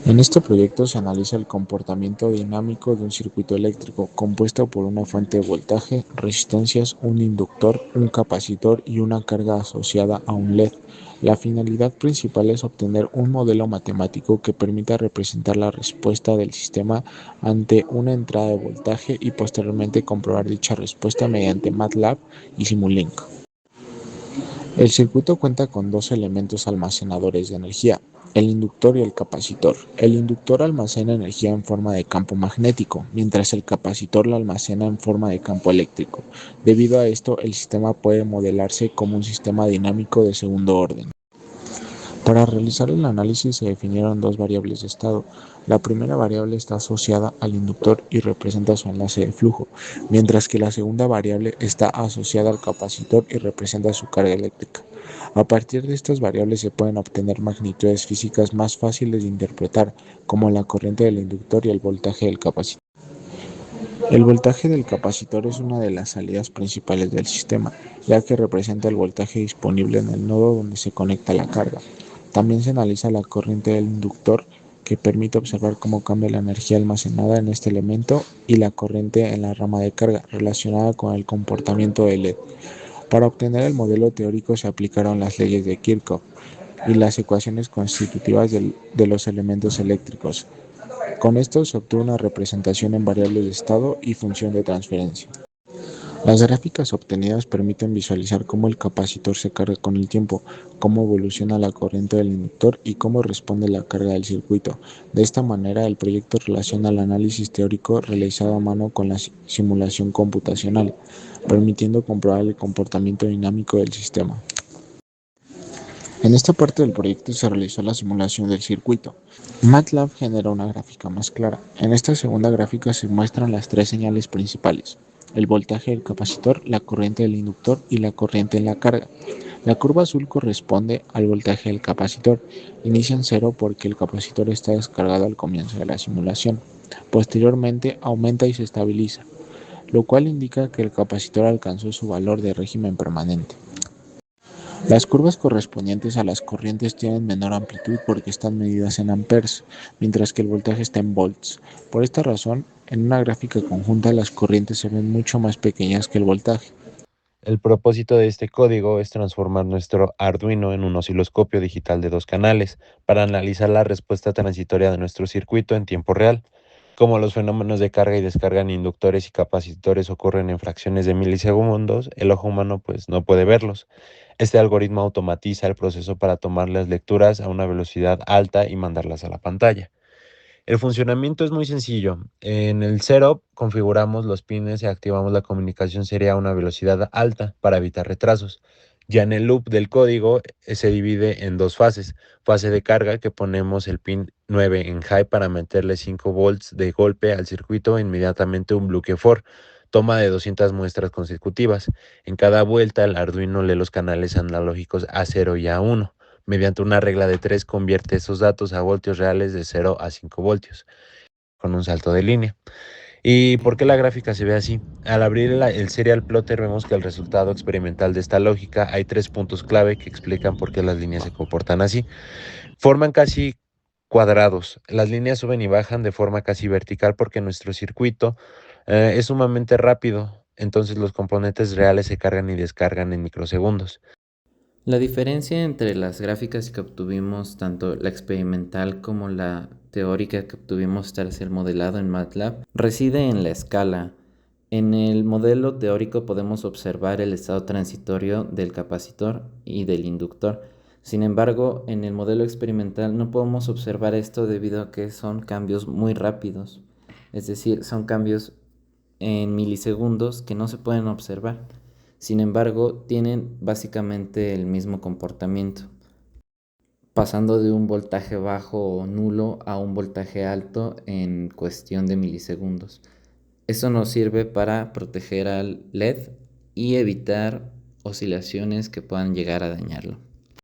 En este proyecto se analiza el comportamiento dinámico de un circuito eléctrico compuesto por una fuente de voltaje, resistencias, un inductor, un capacitor y una carga asociada a un LED. La finalidad principal es obtener un modelo matemático que permita representar la respuesta del sistema ante una entrada de voltaje y posteriormente comprobar dicha respuesta mediante MATLAB y Simulink. El circuito cuenta con dos elementos almacenadores de energía, el inductor y el capacitor. El inductor almacena energía en forma de campo magnético, mientras el capacitor la almacena en forma de campo eléctrico. Debido a esto, el sistema puede modelarse como un sistema dinámico de segundo orden. Para realizar el análisis se definieron dos variables de estado. La primera variable está asociada al inductor y representa su enlace de flujo, mientras que la segunda variable está asociada al capacitor y representa su carga eléctrica. A partir de estas variables se pueden obtener magnitudes físicas más fáciles de interpretar, como la corriente del inductor y el voltaje del capacitor. El voltaje del capacitor es una de las salidas principales del sistema, ya que representa el voltaje disponible en el nodo donde se conecta la carga. También se analiza la corriente del inductor, que permite observar cómo cambia la energía almacenada en este elemento, y la corriente en la rama de carga, relacionada con el comportamiento del LED. Para obtener el modelo teórico se aplicaron las leyes de Kirchhoff y las ecuaciones constitutivas de los elementos eléctricos. Con esto se obtuvo una representación en variables de estado y función de transferencia. Las gráficas obtenidas permiten visualizar cómo el capacitor se carga con el tiempo, cómo evoluciona la corriente del inductor y cómo responde la carga del circuito. De esta manera, el proyecto relaciona el análisis teórico realizado a mano con la simulación computacional, permitiendo comprobar el comportamiento dinámico del sistema. En esta parte del proyecto se realizó la simulación del circuito. MATLAB genera una gráfica más clara. En esta segunda gráfica se muestran las tres señales principales: el voltaje del capacitor, la corriente del inductor y la corriente en la carga. La curva azul corresponde al voltaje del capacitor. Inicia en cero porque el capacitor está descargado al comienzo de la simulación. Posteriormente aumenta y se estabiliza, lo cual indica que el capacitor alcanzó su valor de régimen permanente. Las curvas correspondientes a las corrientes tienen menor amplitud porque están medidas en amperes, mientras que el voltaje está en volts. Por esta razón, en una gráfica conjunta las corrientes se ven mucho más pequeñas que el voltaje. El propósito de este código es transformar nuestro Arduino en un osciloscopio digital de 2 canales para analizar la respuesta transitoria de nuestro circuito en tiempo real. Como los fenómenos de carga y descarga en inductores y capacitores ocurren en fracciones de milisegundos, el ojo humano pues no puede verlos. Este algoritmo automatiza el proceso para tomar las lecturas a una velocidad alta y mandarlas a la pantalla. El funcionamiento es muy sencillo. En el setup configuramos los pines y activamos la comunicación serial a una velocidad alta para evitar retrasos. Ya en el loop del código se divide en dos fases. Fase de carga, que ponemos el pin 9 en high para meterle 5 volts de golpe al circuito e inmediatamente un bloque for. Toma de 200 muestras consecutivas. En cada vuelta el Arduino lee los canales analógicos A0 y A1. Mediante una regla de 3 convierte esos datos a voltios reales de 0 a 5 voltios, con un salto de línea. ¿Y por qué la gráfica se ve así? Al abrir el serial plotter vemos que el resultado experimental de esta lógica hay 3 puntos clave que explican por qué las líneas se comportan así. Forman casi cuadrados. Las líneas suben y bajan de forma casi vertical porque nuestro circuito es sumamente rápido. Entonces los componentes reales se cargan y descargan en microsegundos. La diferencia entre las gráficas que obtuvimos, tanto la experimental como la teórica que obtuvimos tras el modelado en MATLAB, reside en la escala. En el modelo teórico podemos observar el estado transitorio del capacitor y del inductor. Sin embargo, en el modelo experimental no podemos observar esto debido a que son cambios muy rápidos. Es decir, son cambios en milisegundos que no se pueden observar. Sin embargo, tienen básicamente el mismo comportamiento, pasando de un voltaje bajo o nulo a un voltaje alto en cuestión de milisegundos. Eso nos sirve para proteger al LED y evitar oscilaciones que puedan llegar a dañarlo.